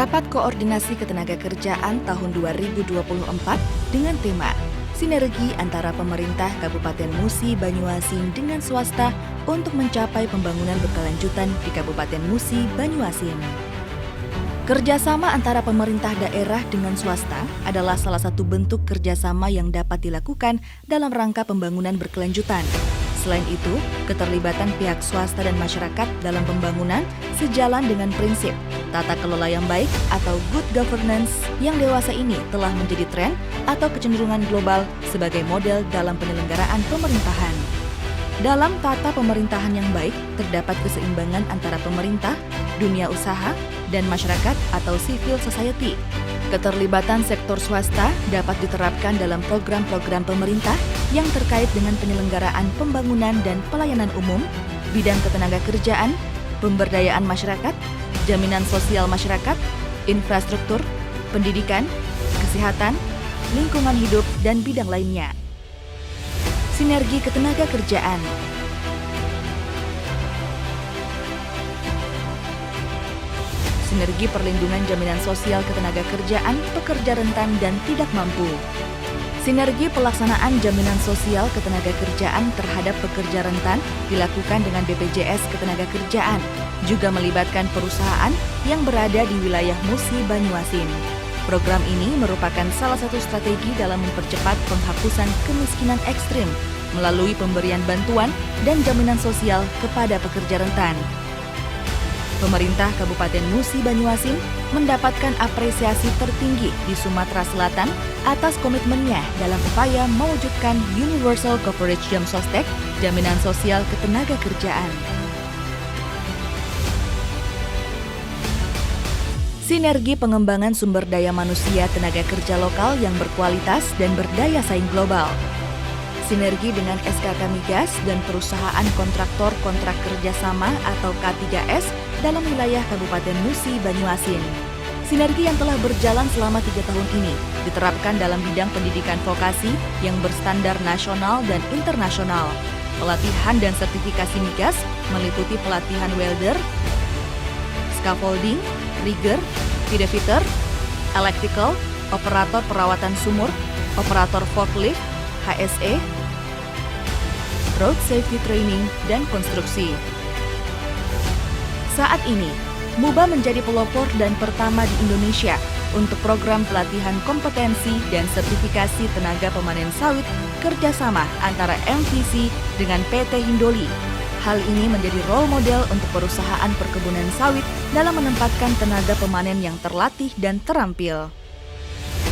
Rapat Koordinasi Ketenagakerjaan tahun 2024 dengan tema Sinergi antara pemerintah Kabupaten Musi Banyuasin dengan swasta untuk mencapai pembangunan berkelanjutan di Kabupaten Musi Banyuasin. Kerjasama antara pemerintah daerah dengan swasta adalah salah satu bentuk kerjasama yang dapat dilakukan dalam rangka pembangunan berkelanjutan. Selain itu, keterlibatan pihak swasta dan masyarakat dalam pembangunan sejalan dengan prinsip tata kelola yang baik atau good governance yang dewasa ini telah menjadi tren atau kecenderungan global sebagai model dalam penyelenggaraan pemerintahan. Dalam tata pemerintahan yang baik, terdapat keseimbangan antara pemerintah, dunia usaha, dan masyarakat atau civil society. Keterlibatan sektor swasta dapat diterapkan dalam program-program pemerintah yang terkait dengan penyelenggaraan pembangunan dan pelayanan umum, bidang ketenagakerjaan, pemberdayaan masyarakat, jaminan sosial masyarakat, infrastruktur, pendidikan, kesehatan, lingkungan hidup, dan bidang lainnya. Sinergi ketenagakerjaan. Sinergi perlindungan jaminan sosial ketenagakerjaan pekerja rentan dan tidak mampu. Sinergi pelaksanaan jaminan sosial ketenagakerjaan terhadap pekerja rentan dilakukan dengan BPJS Ketenagakerjaan, juga melibatkan perusahaan yang berada di wilayah Musi Banyuasin. Program ini merupakan salah satu strategi dalam mempercepat penghapusan kemiskinan ekstrim melalui pemberian bantuan dan jaminan sosial kepada pekerja rentan. Pemerintah Kabupaten Musi Banyuasin mendapatkan apresiasi tertinggi di Sumatera Selatan atas komitmennya dalam upaya mewujudkan Universal Coverage Jam Sostek, jaminan sosial ketenagakerjaan. Sinergi pengembangan sumber daya manusia tenaga kerja lokal yang berkualitas dan berdaya saing global. Sinergi dengan SKK Migas dan perusahaan kontraktor kontrak kerjasama atau K3S dalam wilayah Kabupaten Musi Banyuasin. Sinergi yang telah berjalan selama 3 tahun ini diterapkan dalam bidang pendidikan vokasi yang berstandar nasional dan internasional. Pelatihan dan sertifikasi migas meliputi pelatihan welder, scaffolding, rigger, fitter, electrical, operator perawatan sumur, operator forklift, HSE, road safety training, dan konstruksi. Saat ini, MUBA menjadi pelopor dan pertama di Indonesia untuk program pelatihan kompetensi dan sertifikasi tenaga pemanen sawit kerjasama antara MVC dengan PT Hindoli. Hal ini menjadi role model untuk perusahaan perkebunan sawit dalam menempatkan tenaga pemanen yang terlatih dan terampil.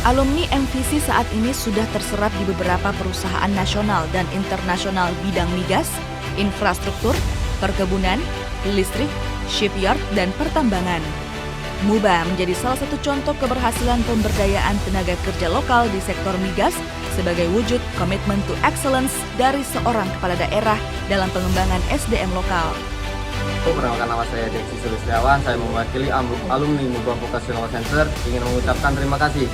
Alumni MVC saat ini sudah terserap di beberapa perusahaan nasional dan internasional bidang migas, infrastruktur, perkebunan, listrik, shipyard, dan pertambangan. MUBA menjadi salah satu contoh keberhasilan pemberdayaan tenaga kerja lokal di sektor migas sebagai wujud komitmen to excellence dari seorang kepala daerah dalam pengembangan SDM lokal. Perkenalkan, nama saya Deksi Sulistiawan, saya mewakili alumni MUBA Vocational Center, ingin mengucapkan terima kasih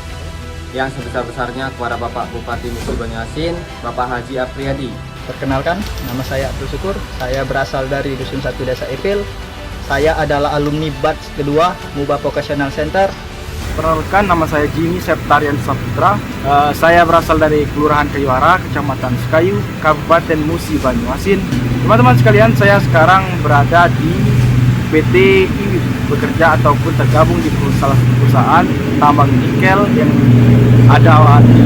yang sebesar-besarnya kepada Bapak Bupati Musi Banyuasin, Bapak Haji Apriyadi. Perkenalkan, nama saya Abdul Syukur, saya berasal dari Dusun 1 Desa Ipil. Saya adalah alumni batch kedua MUBA Vocational Center. Perkenalkan, nama saya Jimmy Septarian Saputra. Saya berasal dari Kelurahan Kayuara, Kecamatan Sekayu, Kabupaten Musi Banyuasin. Teman-teman sekalian, saya sekarang berada di PT IWI, bekerja ataupun tergabung di salah satu perusahaan tambang nikel yang ada di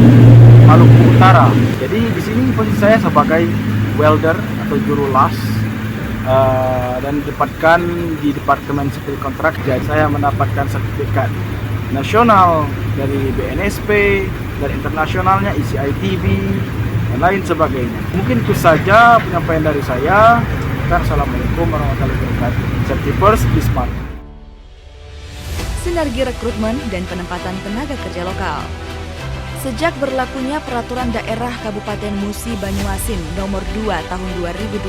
Maluku Utara. Jadi di sini posisi saya sebagai welder atau juru las dan ditempatkan di Departemen Sipil Kontrak. Jadi saya mendapatkan sertifikat nasional dari BNSP dan internasionalnya ECITB dan lain sebagainya. Mungkin itu saja penyampaian dari saya. Assalamualaikum warahmatullahi wabarakatuh. Safety first, be smart. Sinergi rekrutmen dan penempatan tenaga kerja lokal. Sejak berlakunya Peraturan Daerah Kabupaten Musi Banyuasin Nomor 2 Tahun 2020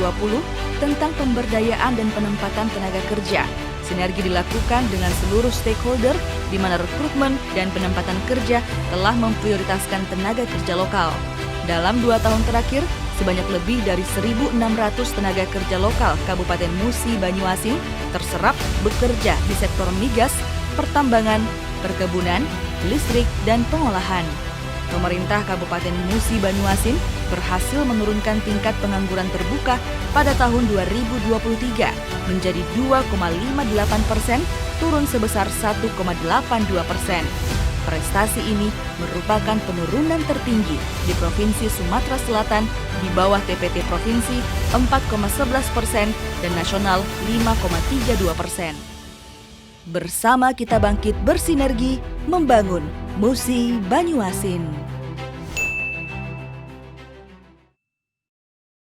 tentang pemberdayaan dan penempatan tenaga kerja, sinergi dilakukan dengan seluruh stakeholder di mana rekrutmen dan penempatan kerja telah memprioritaskan tenaga kerja lokal. Dalam 2 tahun terakhir, sebanyak lebih dari 1.600 tenaga kerja lokal Kabupaten Musi Banyuasin terserap bekerja di sektor migas, pertambangan, perkebunan, listrik, dan pengolahan. Pemerintah Kabupaten Musi Banyuasin berhasil menurunkan tingkat pengangguran terbuka pada tahun 2023 menjadi 2,58%, turun sebesar 1,82%. Prestasi ini merupakan penurunan tertinggi di Provinsi Sumatera Selatan di bawah TPT Provinsi 4,11% dan nasional 5,32%. Bersama kita bangkit bersinergi membangun Musi Banyuasin.